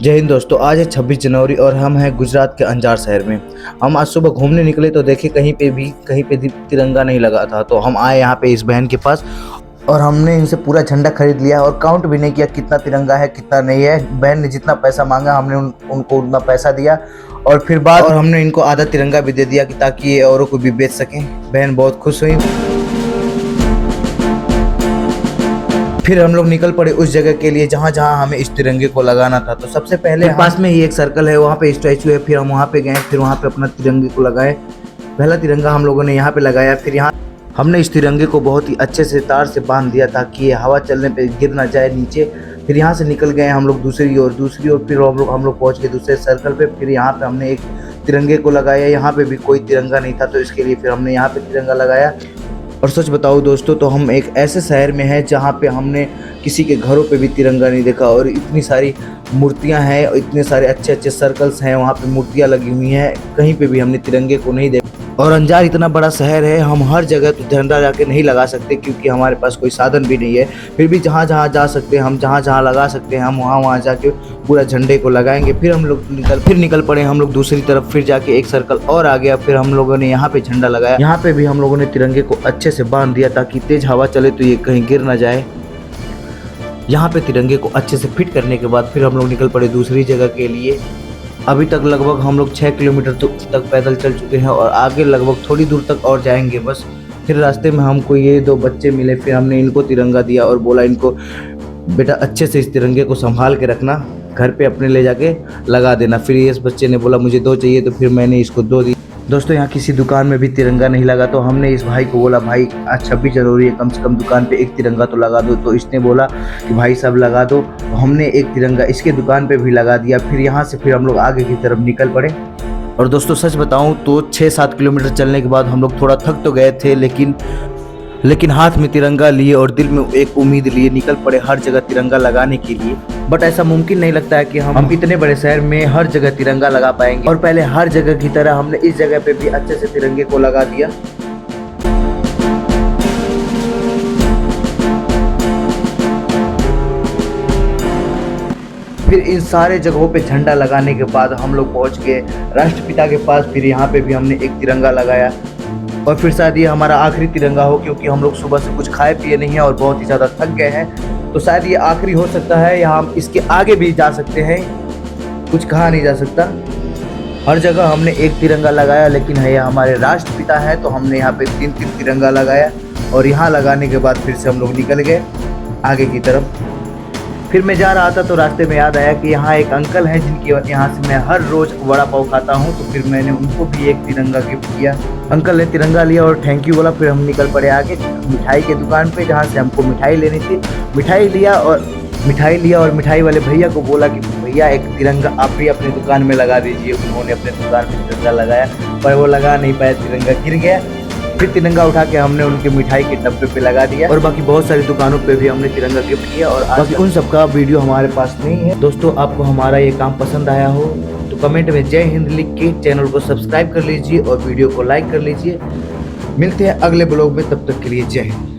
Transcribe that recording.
जय हिंद दोस्तों। आज है 26 जनवरी और हम हैं गुजरात के अंजार शहर में। हम आज सुबह घूमने निकले तो देखे कहीं पे तिरंगा नहीं लगा था। तो हम आए यहाँ पे इस बहन के पास और हमने इनसे पूरा झंडा खरीद लिया और काउंट भी नहीं किया कितना तिरंगा है कितना नहीं है। बहन ने जितना पैसा मांगा हमने उनको उतना पैसा दिया और फिर हमने इनको आधा तिरंगा भी दे दिया कि ताकि ये औरों को भी बेच सकें। बहन बहुत खुश हुई। फिर हम लोग निकल पड़े उस जगह के लिए जहाँ जहाँ हमें इस तिरंगे को लगाना था। तो सबसे पहले पास में ही एक सर्कल है, वहाँ पे स्टैचू है। फिर हम वहाँ पे गए, फिर वहाँ पे अपना तिरंगे को लगाए। पहला तिरंगा हम लोगों ने यहाँ पे लगाया। फिर यहाँ हमने इस तिरंगे को बहुत ही अच्छे से तार से बांध दिया ताकि ये हवा चलने पे गिर ना जाए नीचे। फिर यहाँ से निकल गए हम लोग दूसरी ओर। फिर हम लोग पहुँच गए दूसरे सर्कल पे। फिर यहाँ पे हमने एक तिरंगे को लगाया। यहाँ पे भी कोई तिरंगा नहीं था तो इसके लिए फिर हमने यहाँ पे तिरंगा लगाया। और सच बताओ दोस्तों, तो हम एक ऐसे शहर में हैं जहाँ पे हमने किसी के घरों पे भी तिरंगा नहीं देखा। और इतनी सारी मूर्तियाँ हैं और इतने सारे अच्छे अच्छे सर्कल्स हैं, वहाँ पे मूर्तियाँ लगी हुई हैं, कहीं पे भी हमने तिरंगे को नहीं देखा। और अंजार इतना बड़ा शहर है, हम हर जगह तो झंडा जाके नहीं लगा सकते क्योंकि हमारे पास कोई साधन भी नहीं है। फिर भी जहाँ जहाँ जा सकते हैं, हम जहाँ जहाँ लगा सकते हैं, हम वहाँ जाके पूरा झंडे को लगाएंगे। फिर हम लोग निकल पड़े हम लोग दूसरी तरफ। फिर जाके एक सर्कल और आ गया। फिर हम लोगों ने यहाँ पे झंडा लगाया। यहाँ पे भी हम लोगों ने तिरंगे को अच्छे से बांध दिया ताकि तेज हवा चले तो ये कहीं गिर ना जाए। यहाँ पे तिरंगे को अच्छे से फिट करने के बाद फिर हम लोग निकल पड़े दूसरी जगह के लिए। अभी तक लगभग हम लोग 6 किलोमीटर तक पैदल चल चुके हैं और आगे लगभग थोड़ी दूर तक और जाएंगे बस। फिर रास्ते में हमको ये 2 बच्चे मिले। फिर हमने इनको तिरंगा दिया और बोला इनको बेटा अच्छे से इस तिरंगे को संभाल के रखना, घर पे अपने ले जाके लगा देना। फिर इस बच्चे ने बोला मुझे 2 चाहिए, तो फिर मैंने इसको 2 दी। दोस्तों यहाँ किसी दुकान में भी तिरंगा नहीं लगा तो हमने इस भाई को बोला भाई आज 26 जनवरी है, कम से कम दुकान पे एक तिरंगा तो लगा दो। तो इसने बोला कि भाई साहब लगा दो। तो हमने एक तिरंगा इसके दुकान पे भी लगा दिया। फिर यहाँ से फिर हम लोग आगे की तरफ निकल पड़े। और दोस्तों सच बताऊँ तो 6-7 किलोमीटर चलने के बाद हम लोग थोड़ा थक तो गए थे, लेकिन हाथ में तिरंगा लिए और दिल में एक उम्मीद लिए निकल पड़े हर जगह तिरंगा लगाने के लिए। बट ऐसा मुमकिन नहीं लगता है कि हम इतने बड़े शहर में हर जगह तिरंगा लगा पाएंगे। और पहले हर जगह की तरह हमने इस जगह पे भी अच्छे से तिरंगे को लगा दिया। फिर इन सारे जगहों पे झंडा लगाने के बाद हम लोग पहुंच गए राष्ट्रपिता के पास। फिर यहाँ पे भी हमने एक तिरंगा लगाया और फिर शायद ये हमारा आखिरी तिरंगा हो क्योंकि हम लोग सुबह से कुछ खाए पिए नहीं है और बहुत ही ज़्यादा थक गए हैं। तो शायद ये आखिरी हो सकता है या हम इसके आगे भी जा सकते हैं, कुछ कहा नहीं जा सकता। हर जगह हमने एक तिरंगा लगाया, लेकिन है हमारे राष्ट्रपिता है तो हमने यहाँ पे 3 तिरंगा लगाया। और यहाँ लगाने के बाद फिर से हम लोग निकल गए आगे की तरफ। फिर मैं जा रहा था तो रास्ते में याद आया कि यहाँ एक अंकल हैं जिनकी यहाँ से मैं हर रोज़ वड़ा पाव खाता हूँ। तो फिर मैंने उनको भी एक तिरंगा गिफ्ट किया। अंकल ने तिरंगा लिया और थैंक यू बोला। फिर हम निकल पड़े आगे मिठाई के दुकान पे जहाँ से हमको मिठाई लेनी थी। मिठाई लिया और मिठाई वाले भैया को बोला कि भैया एक तिरंगा आप भी अपनी दुकान में लगा दीजिए। उन्होंने अपने दुकान में तिरंगा लगाया पर वो लगा नहीं पाया, तिरंगा गिर गया। फिर तिरंगा उठा के हमने उनके मिठाई के डब्बे पे लगा दिया। और बाकी बहुत सारी दुकानों पे भी हमने तिरंगा गिफ्ट किया। और बाकी उन सबका वीडियो हमारे पास नहीं है। दोस्तों आपको हमारा ये काम पसंद आया हो तो कमेंट में जय हिंद लिख के चैनल को सब्सक्राइब कर लीजिए और वीडियो को लाइक कर लीजिए। मिलते हैं अगले ब्लॉग में, तब तक के लिए जय हिंद।